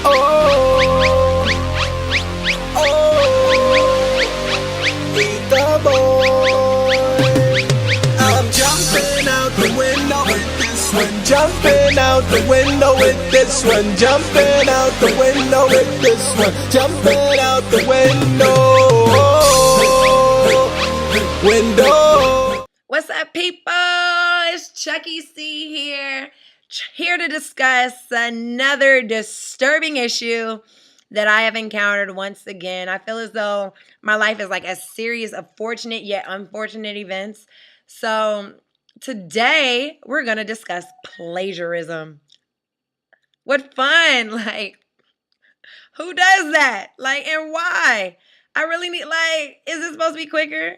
Oh, oh, eat the boy. I'm jumping out the window with this one. Jumping out the window with this one. Jumping out the window with this one. Jumping out the window. What's up, people? It's Chucky C here to discuss another disturbing issue that I have encountered once again. I feel as though my life is like a series of fortunate yet unfortunate events. So today we're going to discuss plagiarism. What fun! Like, who does that? Like, and why? I really need, like, is this supposed to be quicker?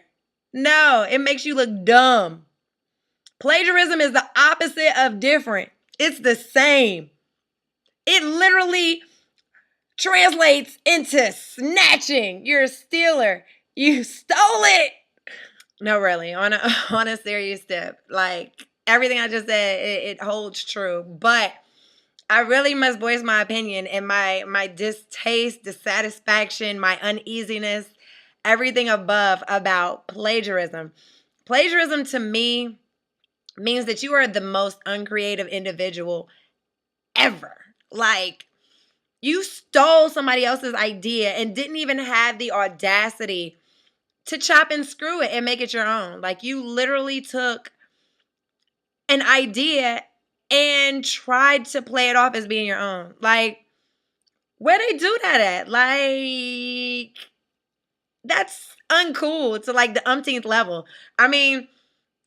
No, it makes you look dumb. Plagiarism is the opposite of different. It's the same. It literally translates into snatching. You're a stealer. You stole it. No, really, on a serious tip. Like, everything I just said, it holds true. But I really must voice my opinion and my distaste, dissatisfaction, my uneasiness, everything above about plagiarism. Plagiarism to me means that you are the most uncreative individual ever. Like, you stole somebody else's idea and didn't even have the audacity to chop and screw it and make it your own. Like, you literally took an idea and tried to play it off as being your own. Like, where they do that at? Like, that's uncool to like the umpteenth level. I mean,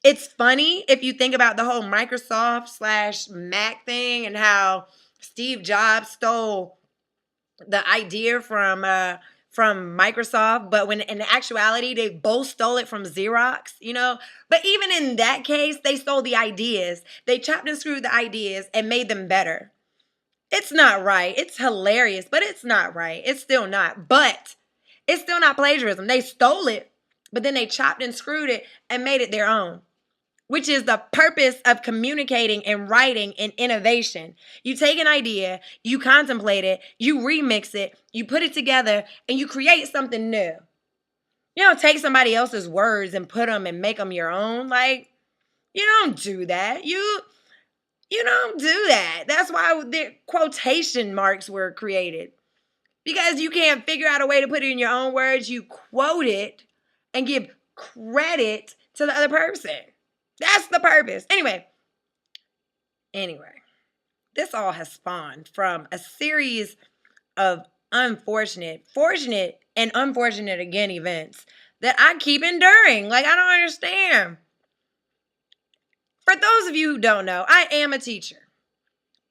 it's funny if you think about the whole Microsoft/Mac thing and how Steve Jobs stole the idea from Microsoft, but when in actuality they both stole it from Xerox, you know? But even in that case, they stole the ideas. They chopped and screwed the ideas and made them better. It's not right. It's hilarious, but it's not right. It's still not. But it's still not plagiarism. They stole it, but then they chopped and screwed it and made it their own, which is the purpose of communicating and writing and innovation. You take an idea, you contemplate it, you remix it, you put it together, and you create something new. You don't take somebody else's words and put them and make them your own. Like, you don't do that. You don't do that. That's why the quotation marks were created. Because you can't figure out a way to put it in your own words. You quote it and give credit to the other person. That's the purpose. Anyway, this all has spawned from a series of fortunate and unfortunate again events that I keep enduring. Like, I don't understand. For those of you who don't know, I am a teacher.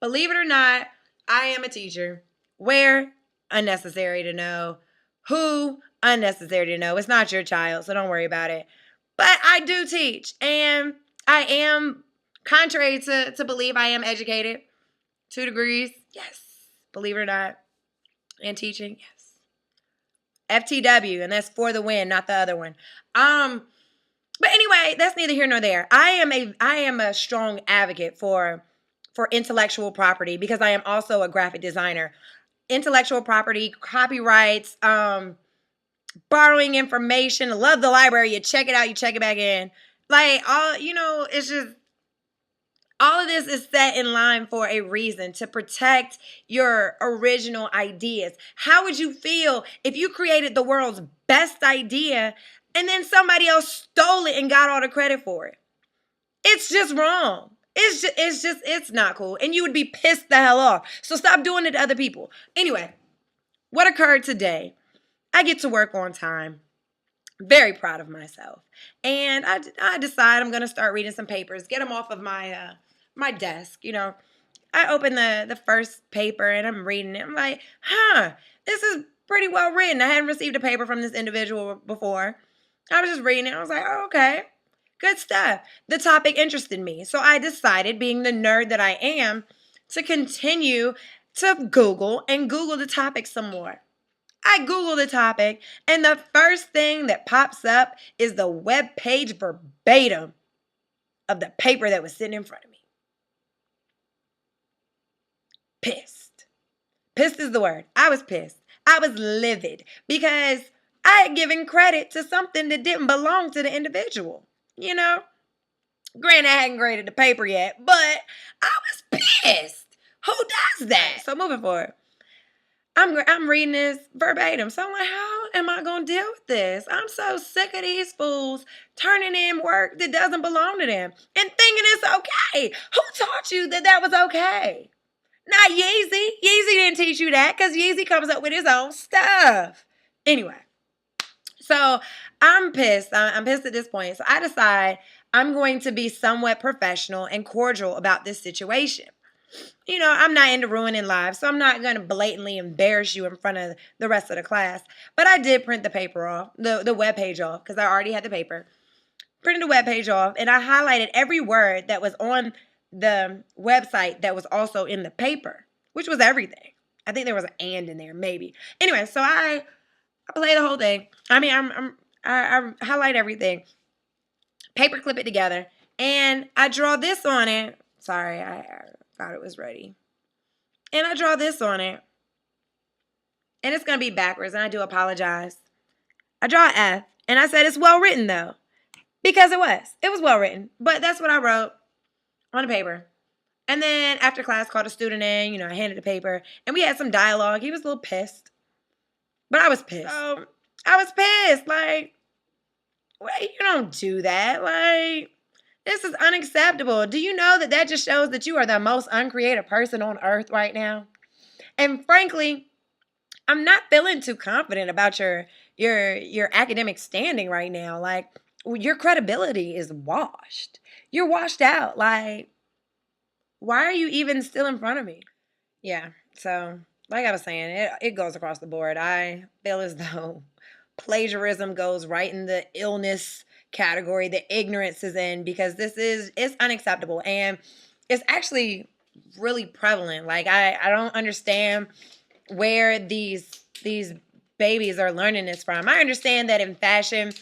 Believe it or not, I am a teacher. Where? Unnecessary to know. Who? Unnecessary to know. It's not your child, so don't worry about it. But I do teach, and I am, contrary to believe, I am educated. 2 degrees, yes. Believe it or not. And teaching, yes. FTW, and that's for the win, not the other one. But anyway, that's neither here nor there. I am a strong advocate for intellectual property because I am also a graphic designer. Intellectual property, copyrights, borrowing information. I love the library. You check it out, you check it back in. Like, it's just, all of this is set in line for a reason, to protect your original ideas. How would you feel if you created the world's best idea and then somebody else stole it and got all the credit for it? It's just wrong. It's not cool. And you would be pissed the hell off. So stop doing it to other people. Anyway, what occurred today? I get to work on time. Very proud of myself. And I decide I'm going to start reading some papers, get them off of my my desk. You know, I open the first paper and I'm reading it. I'm like, this is pretty well written. I hadn't received a paper from this individual before. I was just reading it. I was like, oh, okay. Good stuff. The topic interested me. So I decided, being the nerd that I am, to continue to Google the topic some more. I Google the topic, and the first thing that pops up is the web page verbatim of the paper that was sitting in front of me. Pissed. Pissed is the word. I was pissed. I was livid because I had given credit to something that didn't belong to the individual. You know? Granted, I hadn't graded the paper yet, but I was pissed. Who does that? So moving forward, I'm reading this verbatim. So I'm like, how am I going to deal with this? I'm so sick of these fools turning in work that doesn't belong to them and thinking it's okay. Who taught you that that was okay? Not Yeezy. Yeezy didn't teach you that because Yeezy comes up with his own stuff. Anyway, so I'm pissed. I'm pissed at this point. So I decide I'm going to be somewhat professional and cordial about this situation. You know, I'm not into ruining lives, so I'm not going to blatantly embarrass you in front of the rest of the class. But I did print the paper off, the webpage off, because I already had the paper. Printed the webpage off, and I highlighted every word that was on the website that was also in the paper, which was everything. I think there was an and in there, maybe. Anyway, so I play the whole thing. I mean, I highlight everything, paper clip it together, and I draw this on it. Sorry, I thought it was ready. And I draw this on it. And it's going to be backwards, and I do apologize. I draw an F, and I said it's well written, though. Because it was. It was well written. But that's what I wrote on the paper. And then after class, called a student in. You know, I handed the paper. And we had some dialogue. He was a little pissed. But I was pissed. So, I was pissed. Like, well, you don't do that. Like, this is unacceptable. Do you know that that just shows that you are the most uncreative person on earth right now? And frankly, I'm not feeling too confident about your academic standing right now. Like, your credibility is washed. You're washed out. Like, why are you even still in front of me? Yeah, so like I was saying, it goes across the board. I feel as though plagiarism goes right in the illness category that ignorance is in, because it's unacceptable, and it's actually really prevalent. Like, I don't understand where these babies are learning this from. I understand that in fashion,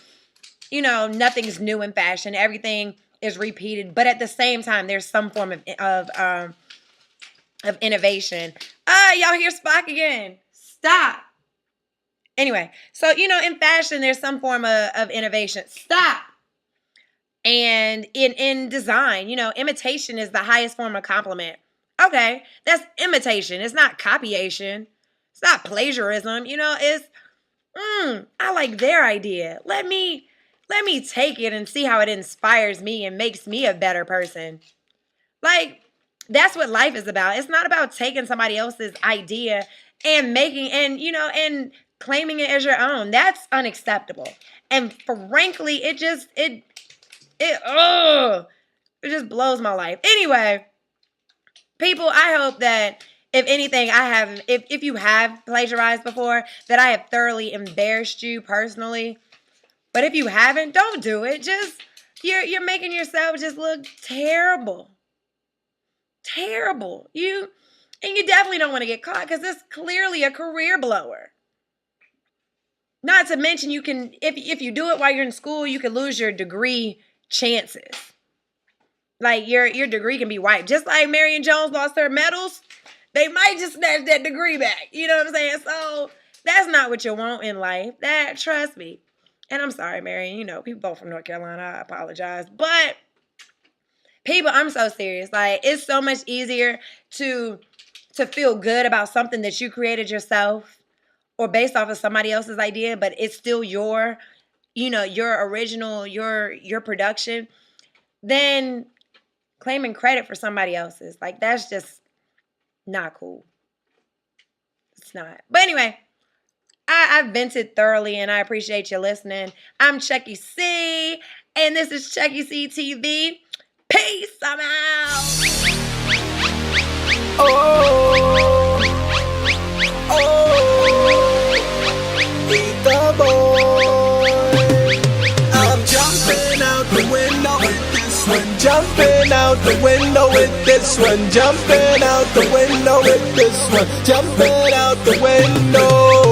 you know, nothing's new in fashion. Everything is repeated, but at the same time, there's some form of innovation. Y'all hear Spock again? Stop. Anyway, so, you know, in fashion, there's some form of innovation. Stop. And in design, you know, imitation is the highest form of compliment. Okay, that's imitation. It's not copyation. It's not plagiarism. You know, it's, I like their idea. Let me take it and see how it inspires me and makes me a better person. Like, that's what life is about. It's not about taking somebody else's idea and and claiming it as your own. That's unacceptable. And frankly, it just blows my life. Anyway, people, I hope that if anything, if you have plagiarized before, that I have thoroughly embarrassed you personally. But if you haven't, don't do it. Just, you're making yourself just look terrible. Terrible. You definitely don't want to get caught, because it's clearly a career blower. Not to mention, you can, if you do it while you're in school, you can lose your degree chances. Like, your degree can be wiped. Just like Marion Jones lost her medals, they might just snatch that degree back. You know what I'm saying? So that's not what you want in life. That, trust me. And I'm sorry, Marion. You know, people both from North Carolina. I apologize. But people, I'm so serious. Like, it's so much easier to feel good about something that you created yourself or based off of somebody else's idea, but it's still your original, your production, than claiming credit for somebody else's. Like, that's just not cool. It's not. But anyway, I've vented thoroughly, and I appreciate you listening. I'm Chucky C, and this is Chucky C TV. Peace. I'm out. Eat the boy. I'm jumping out the window with this one. Jumping out the window with this one. Jumping out the window with this one. Jumping out the window.